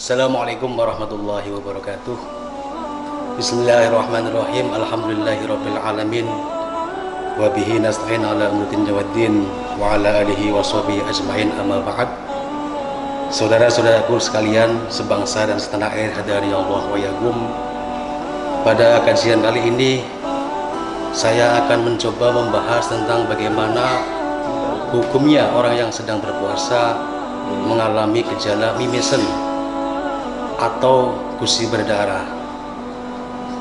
Assalamualaikum warahmatullahi wabarakatuh. Bismillahirrahmanirrahim. Alhamdulillahirabbil alamin. Wa bihi nasta'in ala umuri waddin wa ala alihi washabihi ajmain, amma ba'd. Saudara-saudaraku sekalian sebangsa dan setanah air, hadani Allah wa yakum. Pada kajian kali ini saya akan mencoba membahas tentang bagaimana hukumnya orang yang sedang berpuasa mengalami gejala mimisen atau gusi berdarah.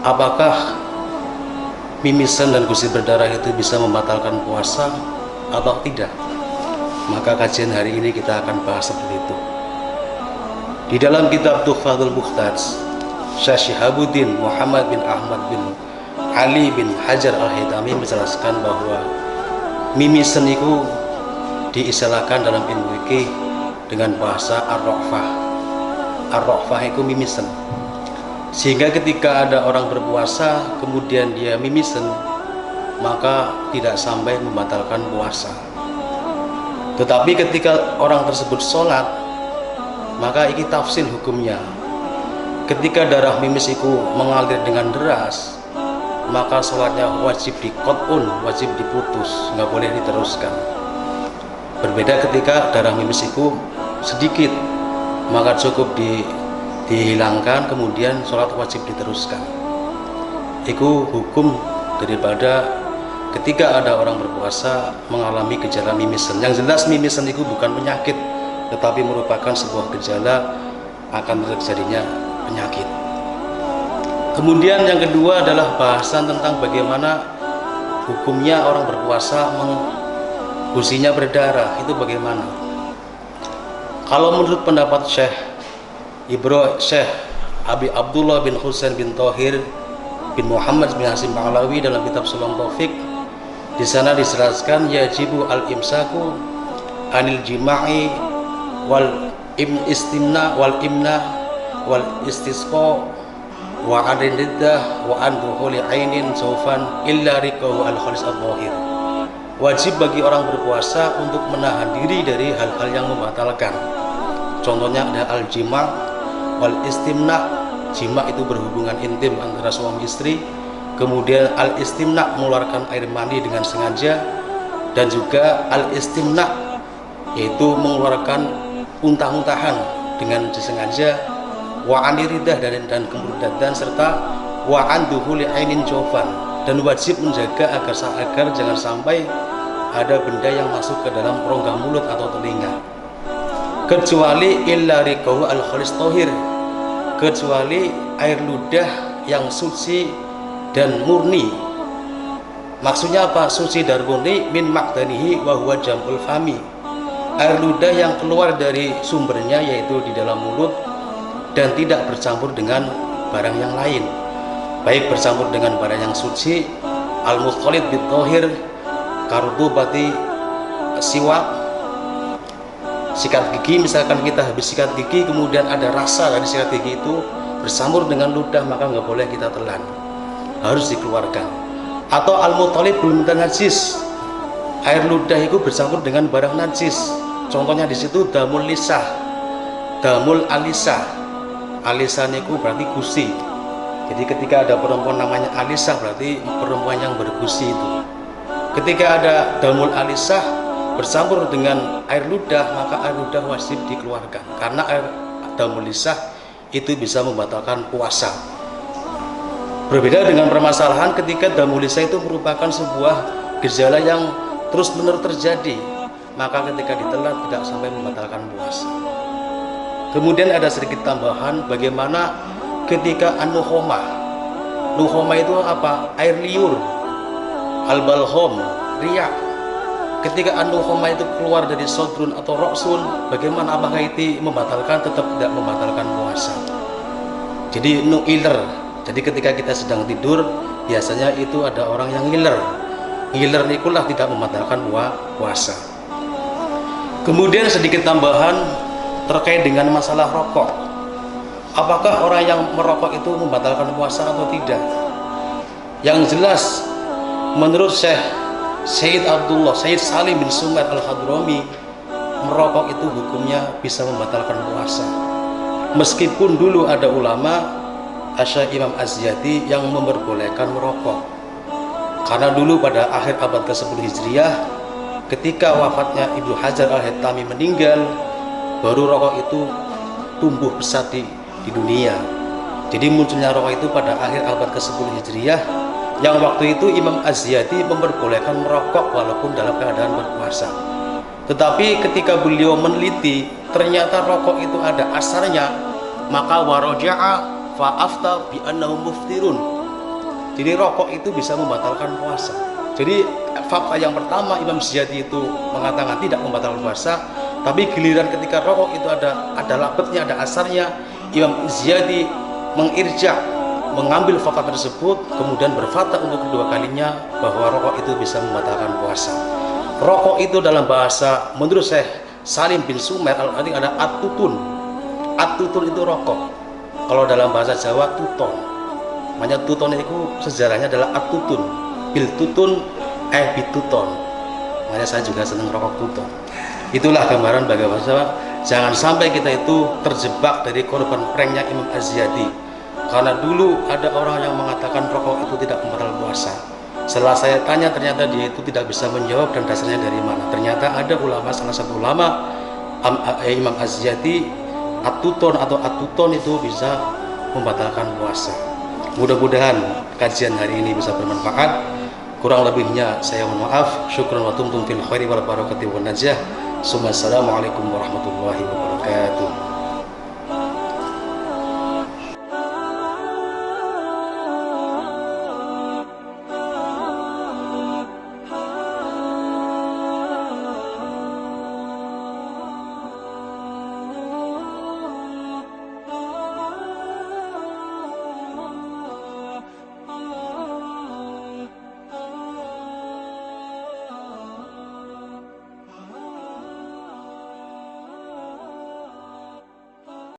Apakah mimisen dan gusi berdarah itu bisa membatalkan puasa atau tidak? Maka kajian hari ini kita akan bahas seperti itu. Di dalam kitab Tuhfatul Muhtaj, Syekh Syihabuddin Muhammad bin Ahmad bin Ali bin Hajar Al-Haytami menjelaskan bahwa mimisen itu diistilahkan dalam ilmu fikih dengan bahasa ar-ra'fah. Ar-ra'fah itu mimisen. Sehingga ketika ada orang berpuasa kemudian dia mimisen, maka tidak sampai membatalkan puasa. Tetapi ketika orang tersebut sholat, maka ini tafsir hukumnya. Ketika darah mimis itu mengalir dengan deras, maka sholatnya wajib diqot'un, wajib diputus, nggak boleh diteruskan. Berbeda ketika darah mimis itu sedikit, maka cukup dihilangkan, kemudian sholat wajib diteruskan. Itu hukum daripada ketika ada orang berpuasa mengalami gejala mimisen. Yang jelas mimisen itu bukan penyakit, tetapi merupakan sebuah gejala akan terjadinya penyakit. Kemudian yang kedua adalah bahasan tentang bagaimana hukumnya orang berpuasa gusinya berdarah, itu bagaimana. Kalau menurut pendapat Syekh Abi Abdullah bin Husain bin Thohir bin Muhammad bin Hasim Pahlawi dalam kitab Sulam Taufik, di sana dijelaskan yajibu al-imsaku anil jima'i wal istimna wal imna wal istisqa wa an riddah wa an dukhuli ainin saufan illa riqahu al-khalis al-dhahir. Wajib bagi orang berpuasa untuk menahan diri dari hal-hal yang membatalkan. Contohnya ada al-jima' wal istimna. Jima' itu berhubungan intim antara suami istri. Kemudian al-istimna mengeluarkan air mani dengan sengaja, dan juga al-istimna yaitu mengeluarkan untah-untahan dengan disengaja, wa aniridah dan kemudahan, serta wa anduhuli ainin jofan, dan wajib menjaga agar jangan sampai ada benda yang masuk ke dalam rongga mulut atau telinga, kecuali illa riqahu al-khalis thohir, kecuali air ludah yang suci dan murni. Maksudnya apa? Suci dan murni min maqdanihi wa huwa jam'ul fami. Air ludah yang keluar dari sumbernya yaitu di dalam mulut dan tidak bercampur dengan barang yang lain, baik bercampur dengan barang yang suci, al-mukhtalid bit thohir karutubati siwak, sikat gigi. Misalkan kita habis sikat gigi kemudian ada rasa dari sikat gigi itu bercampur dengan ludah, maka nggak boleh kita telan, harus dikeluarkan. Atau al-mutalib belum najis, air ludah itu bercampur dengan barang najis. Contohnya di situ damul lisah, damul alisah. Alisah itu berarti gusi. Jadi ketika ada perempuan namanya alisah, berarti perempuan yang bergusi itu. Ketika ada damul alisah bercampur dengan air ludah, maka air ludah wajib dikeluarkan, karena air damul lisah itu bisa membatalkan puasa. Berbeda dengan permasalahan ketika damul lisah itu merupakan sebuah gejala yang terus-menerus terjadi, maka ketika ditelan tidak sampai membatalkan puasa. Kemudian ada sedikit tambahan bagaimana ketika an-nukhomah. Nukhomah itu apa? Air liur, al-balhom, riak. Ketika an-nukhomah itu keluar dari sodrun atau roksun, bagaimana, apakah itu membatalkan? Tetap tidak membatalkan puasa. Jadi iler. Jadi ketika kita sedang tidur, biasanya itu ada orang yang ngiler. Ngiler itulah tidak membatalkan puasa. Kemudian sedikit tambahan terkait dengan masalah rokok. Apakah orang yang merokok itu membatalkan puasa atau tidak? Yang jelas menurut Syekh Sayyid Salim bin Sumair al-Hadrami, merokok itu hukumnya bisa membatalkan puasa. Meskipun dulu ada ulama Asy Imam Az-Ziyadi yang memperbolehkan merokok, karena dulu pada akhir abad ke-10 Hijriah ketika wafatnya Ibnu Hajar Al-Haytami meninggal, baru rokok itu tumbuh pesat di dunia. Jadi munculnya rokok itu pada akhir abad ke-10 Hijriah, yang waktu itu Imam Az-Ziyadi memperbolehkan merokok walaupun dalam keadaan berpuasa. Tetapi ketika beliau meneliti, ternyata rokok itu ada asarnya, maka waraja'a fa'afta bi'annahu muftirun. Jadi rokok itu bisa membatalkan puasa. Jadi fakta yang pertama, Imam Ziyadi itu mengatakan tidak membatalkan puasa, tapi giliran ketika rokok itu ada labetnya, ada asarnya, Imam Ziyadi mengirja, mengambil fakta tersebut, kemudian berfatwa untuk kedua kalinya bahwa rokok itu bisa membatalkan puasa. Rokok itu dalam bahasa, menurut Syekh Salim bin Sumer Al-Qadi, ada at-tutun. At-tutun itu rokok. Kalau dalam bahasa Jawa tuton. Makanya tuton itu sejarahnya adalah at-tutun. Bil tutun bituton. Makanya saya juga senang rokok tuton. Itulah gambaran bagaimana jangan sampai kita itu terjebak dari korban pranknya Imam Az-Ziyadi. Karena dulu ada orang yang mengatakan rokok itu tidak membatalkan puasa. Setelah saya tanya, ternyata dia itu tidak bisa menjawab dan dasarnya dari mana. Ternyata ada ulama, salah satu ulama Imam Az-Ziyadi, at-tuton atau at-tuton itu bisa membatalkan puasa. Mudah-mudahan kajian hari ini bisa bermanfaat. Kurang lebihnya saya mohon maaf. Syukran wa tumtum fil khairi wal barakati wan najah. Assalamualaikum warahmatullahi wabarakatuh.